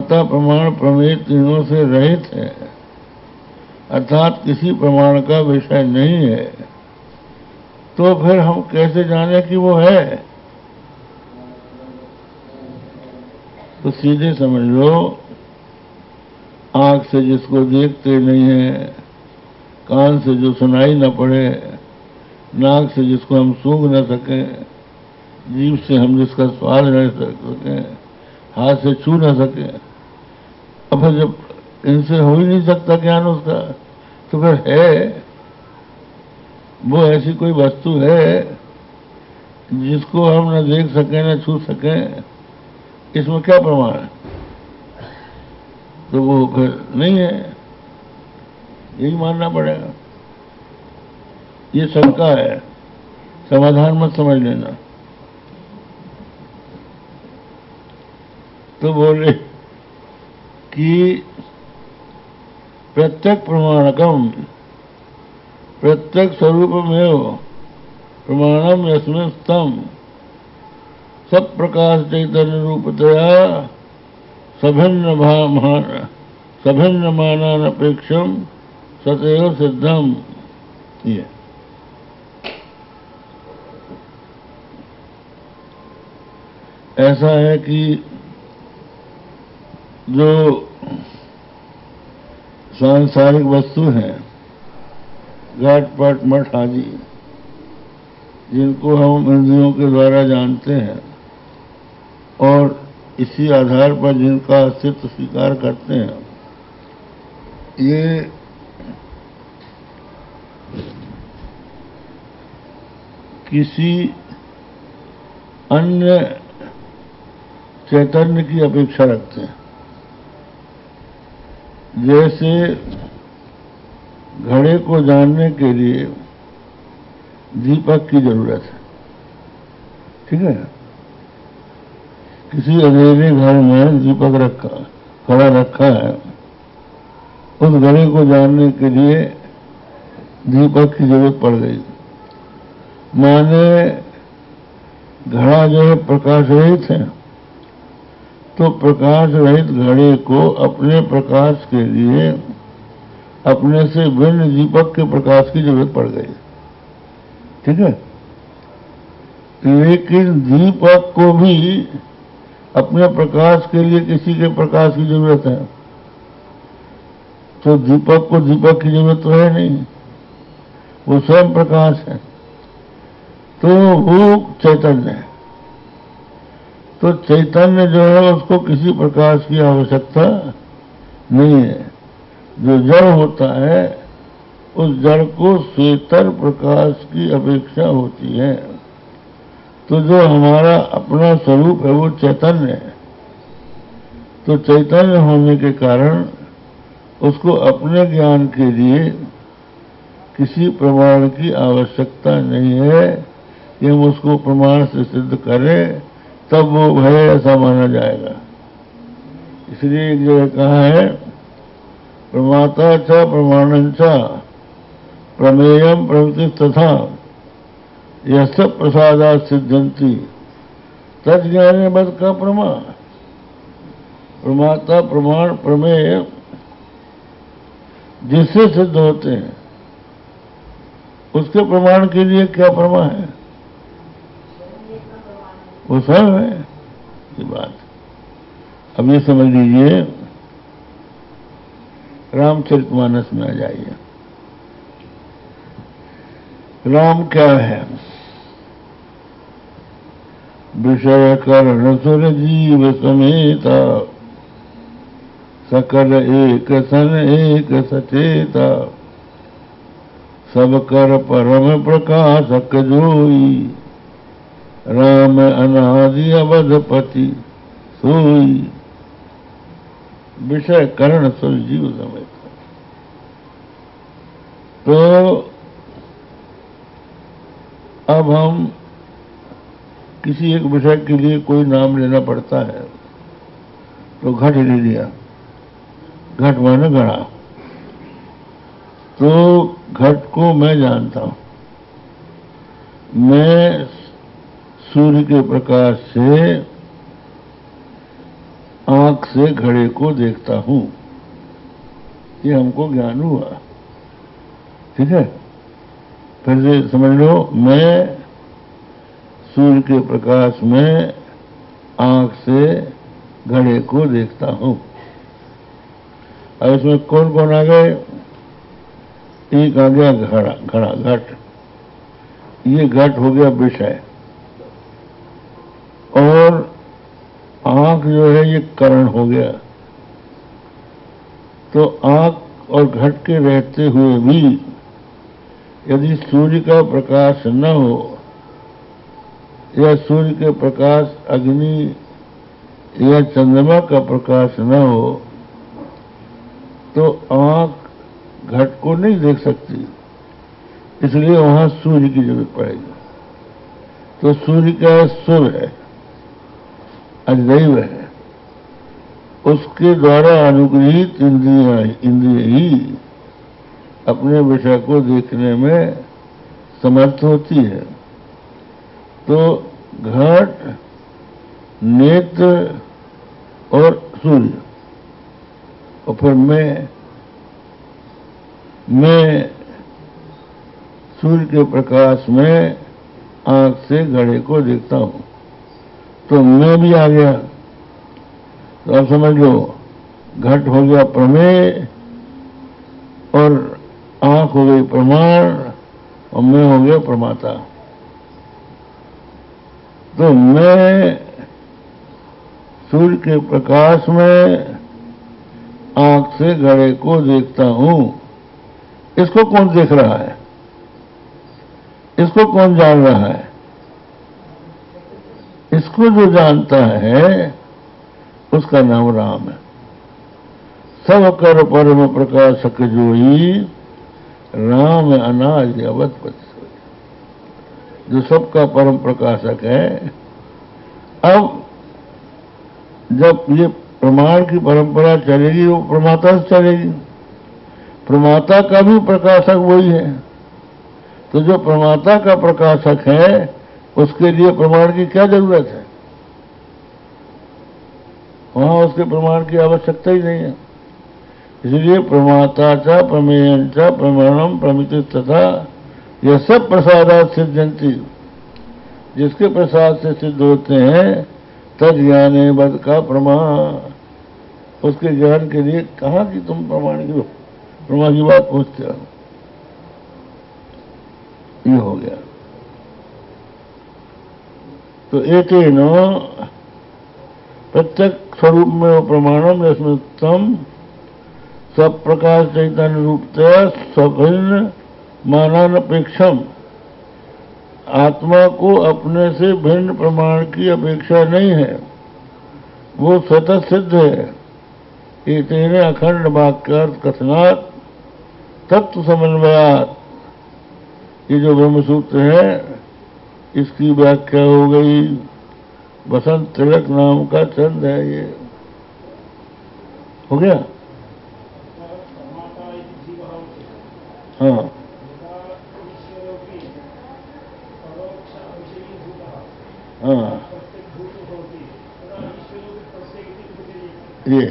प्रमाण प्रमेय तीनों से रहित है, अर्थात किसी प्रमाण का विषय नहीं है, तो फिर हम कैसे जाने कि वो है? तो सीधे समझ लो, आंख से जिसको देखते नहीं है, कान से जो सुनाई न पड़े, नाक से जिसको हम सूंघ न सकें, जीभ से हम जिसका स्वाद न सकें, हाथ से छू न सकें, अब जब इनसे हो ही नहीं सकता ज्ञान उसका, तो फिर है वो ऐसी कोई वस्तु है जिसको हम न देख सकें न छू सकें, इसमें क्या प्रमाण है? तो वो फिर नहीं है, यही मानना पड़ेगा। ये शंका है, समाधान मत समझ लेना। तो बोले कि प्रत्यक प्रमाणकम प्रत्यक स्वरूपमेव प्रमाणम यस्मिन् स्तम सब प्रकाश चैतन्य रूपतया सभिन्न मानानपेक्षम सतैव सिद्धम। ये ऐसा है कि जो सांसारिक वस्तु हैं, घाट पाट मठ आदि, जिनको हम इंद्रियों के द्वारा जानते हैं और इसी आधार पर जिनका अस्तित्व स्वीकार करते हैं, ये किसी अन्य चैतन्य की अपेक्षा रखते हैं। जैसे घड़े को जानने के लिए दीपक की जरूरत है, ठीक है? किसी अंधेरे घर में दीपक खड़ा रखा है, उस घड़े को जानने के लिए दीपक की जरूरत पड़ गई। माने घड़ा जो है प्रकाश रहित है, तो प्रकाश रहित घड़े को अपने प्रकाश के लिए अपने से भिन्न दीपक के प्रकाश की जरूरत पड़ गई, ठीक है? लेकिन दीपक को भी अपने प्रकाश के लिए किसी के प्रकाश की जरूरत है, तो दीपक को दीपक की जरूरत तो है नहीं, वो स्वयं प्रकाश है, तो वो चैतन्य है। तो चैतन्य जो है उसको किसी प्रकाश की आवश्यकता नहीं है। जो जड़ होता है, उस जड़ को श्वेतर प्रकाश की अपेक्षा होती है। तो जो हमारा अपना स्वरूप है वो चैतन्य है, तो चैतन्य होने के कारण उसको अपने ज्ञान के लिए किसी प्रमाण की आवश्यकता नहीं है कि हम उसको प्रमाण से सिद्ध करें तब वो है ऐसा माना जाएगा। इसलिए एक जगह कहा है, प्रमाता च प्रमाणंच प्रमेयम प्रवृत्ति तथा यस्य प्रसादा सिद्धंति तज्ज्ञाने बद का प्रमा। प्रमाता प्रमाण प्रमेय जिससे सिद्ध होते हैं, उसके प्रमाण के लिए क्या प्रमा है? वो स्वयं है। ये बात अब ये समझ लीजिए, रामचरितमानस में आ जाइए। राम क्या है? विषय कर्ण सुर जीव समेता सकल एक सन एक सचेता सब कर परम प्रकाशक जोई राम अनादि अवधपति सोई। विषय कर्ण सुर जीव समेत। तो अब हम किसी एक विषय के लिए कोई नाम लेना पड़ता है, तो घट ले लिया, घट माने घड़ा। तो घट को मैं जानता हूं, मैं सूर्य के प्रकाश से आंख से घड़े को देखता हूं। ये हमको ज्ञान हुआ। ठीक है, फिर से समझ लो, मैं सूर्य के प्रकाश में आंख से घड़े को देखता हूं। अब इसमें कौन कौन आ गए? एक आ गया घड़ा, घट। ये घट हो गया विषय, और आंख जो है ये करण हो गया। तो आंख और घट के रहते हुए भी यदि सूर्य का प्रकाश न हो, या सूर्य के प्रकाश अग्नि या चंद्रमा का प्रकाश न हो, तो आंख घट को नहीं देख सकती। इसलिए वहां सूर्य की जरूरत पड़ेगी। तो सूर्य का सुर है, अधिदैव है, उसके द्वारा अनुग्रहित इंद्रिय ही अपने विषय को देखने में समर्थ होती है। तो घट, नेत्र और सूर्य, और फिर मैं सूर्य के प्रकाश में आंख से घड़े को देखता हूं। तो मैं भी आ गया। तो आप समझ लो, घट हो गया प्रमेय, और आंख हो गई प्रमाण, और मैं हो गया प्रमाता। तो मैं सूर्य के प्रकाश में आंख से घड़े को देखता हूं। इसको कौन देख रहा है? इसको कौन जान रहा है? इसको जो जानता है उसका नाम राम है। सब कर परम प्रकाशक जोई, राम अनाज अवधपति सोई। जो सबका परम प्रकाशक है। अब जब ये प्रमाण की परंपरा चलेगी, वो प्रमाता से चलेगी। प्रमाता का भी प्रकाशक वही है। तो जो प्रमाता का प्रकाशक है, उसके लिए प्रमाण की क्या जरूरत है? वहां उसके प्रमाण की आवश्यकता ही नहीं है। इसलिए प्रमाता च प्रमेयं च प्रमाणम प्रमिति तथा यह सब प्रसादात सिद्धंति, जिसके प्रसाद से सिद्ध होते हैं, तद ज्ञाने बद का प्रमाण। उसके ज्ञान के लिए कहा कि तुम प्रमाण की बात पूछते हो। ये हो गया। तो एकेन प्रत्यक्ष स्वरूप में प्रमाणम यस्मिन् उत्तम सब प्रकाश चैतन्य रूपतया सभिन्न मानानपेक्षम। आत्मा को अपने से भिन्न प्रमाण की अपेक्षा नहीं है, वो स्वतः सिद्ध है। एतेन अखंड वाक्यार्थ कथनात् तत्व समन्वयात्। ये जो ब्रह्मसूत्र है, इसकी व्याख्या हो गई। बसंत तिलक नाम का चंद है, ये हो गया। हाँ, हाँ, ये